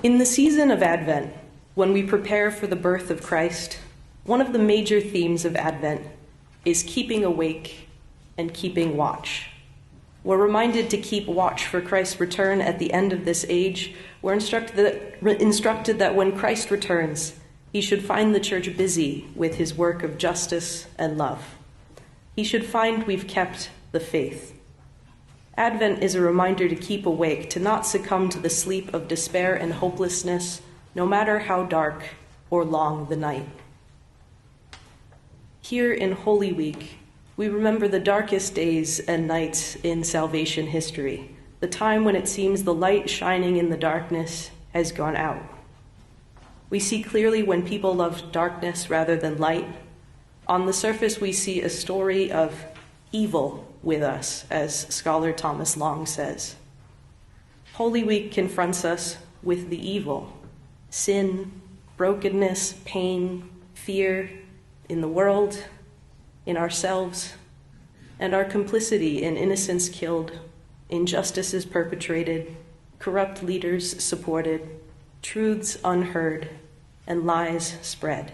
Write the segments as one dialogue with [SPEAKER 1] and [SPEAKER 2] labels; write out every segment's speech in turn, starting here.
[SPEAKER 1] In the season of Advent, when we prepare for the birth of Christ, one of the major themes of Advent is keeping awake and keeping watch. We're reminded to keep watch for Christ's return at the end of this age. We're instructed that when Christ returns, he should find the church busy with his work of justice and love. He should find we've kept the faith. Advent is a reminder to keep awake, to not succumb to the sleep of despair and hopelessness, no matter how dark or long the night. Here in Holy Week, we remember the darkest days and nights in salvation history, the time when it seems the light shining in the darkness has gone out. We see clearly when people love darkness rather than light. On the surface, we see a story of evil with us, as scholar Thomas Long says. Holy Week confronts us with the evil, sin, brokenness, pain, fear in the world, in ourselves, and our complicity in innocents killed, injustices perpetrated, corrupt leaders supported, truths unheard, and lies spread.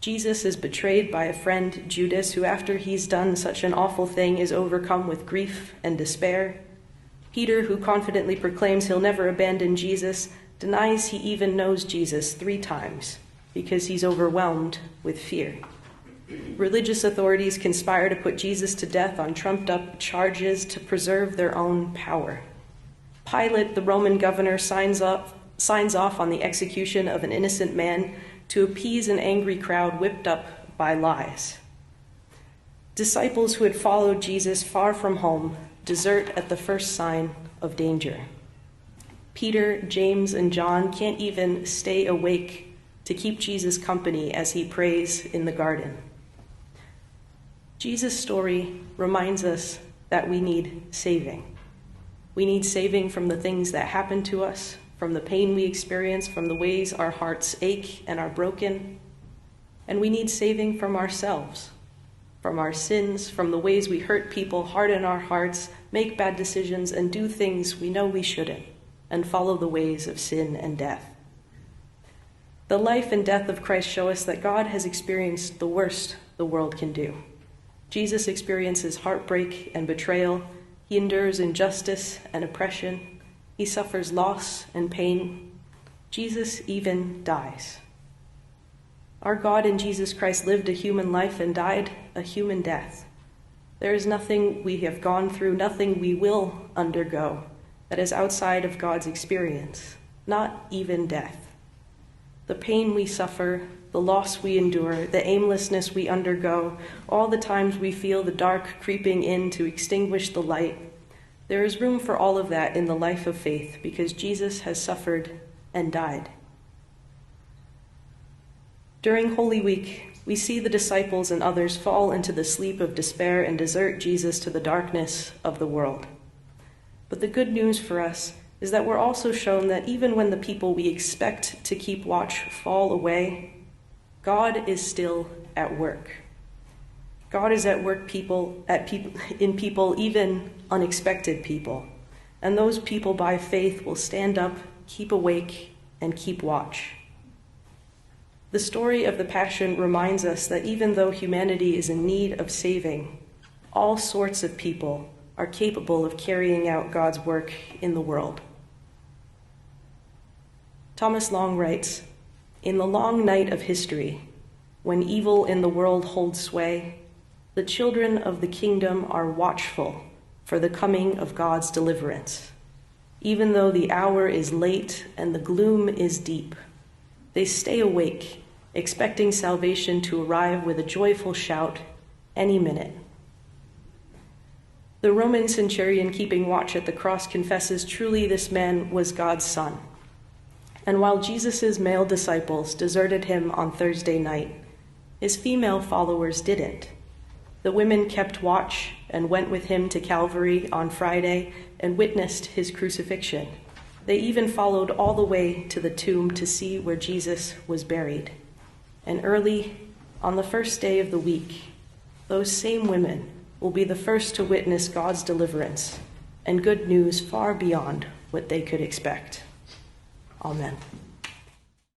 [SPEAKER 1] Jesus is betrayed by a friend, Judas, who after he's done such an awful thing is overcome with grief and despair. Peter, who confidently proclaims he'll never abandon Jesus, denies he even knows Jesus 3 times because he's overwhelmed with fear. Religious authorities conspire to put Jesus to death on trumped-up charges to preserve their own power. Pilate, the Roman governor, signs off on the execution of an innocent man to appease an angry crowd whipped up by lies. Disciples who had followed Jesus far from home desert at the first sign of danger. Peter, James, and John can't even stay awake to keep Jesus company as he prays in the garden. Jesus' story reminds us that we need saving. We need saving from the things that happen to us, from the pain we experience, from the ways our hearts ache and are broken. And we need saving from ourselves, from our sins, from the ways we hurt people, harden our hearts, make bad decisions, and do things we know we shouldn't, and follow the ways of sin and death. The life and death of Christ show us that God has experienced the worst the world can do. Jesus experiences heartbreak and betrayal. He endures injustice and oppression. He suffers loss and pain. Jesus even dies. Our God in Jesus Christ lived a human life and died a human death. There is nothing we have gone through, nothing we will undergo that is outside of God's experience, not even death. The pain we suffer, the loss we endure, the aimlessness we undergo, all the times we feel the dark creeping in to extinguish the light, there is room for all of that in the life of faith because Jesus has suffered and died. During Holy Week, we see the disciples and others fall into the sleep of despair and desert Jesus to the darkness of the world. But the good news for us is that we're also shown that even when the people we expect to keep watch fall away, God is still at work. God is at work in people, even unexpected people. And those people by faith will stand up, keep awake, and keep watch. The story of the Passion reminds us that even though humanity is in need of saving, all sorts of people are capable of carrying out God's work in the world. Thomas Long writes, "In the long night of history, when evil in the world holds sway, the children of the kingdom are watchful for the coming of God's deliverance. Even though the hour is late and the gloom is deep, they stay awake, expecting salvation to arrive with a joyful shout any minute." The Roman centurion keeping watch at the cross confesses truly this man was God's son. And while Jesus' male disciples deserted him on Thursday night, his female followers didn't. The women kept watch and went with him to Calvary on Friday and witnessed his crucifixion. They even followed all the way to the tomb to see where Jesus was buried. And early, on the first day of the week, those same women will be the first to witness God's deliverance and good news far beyond what they could expect. Amen.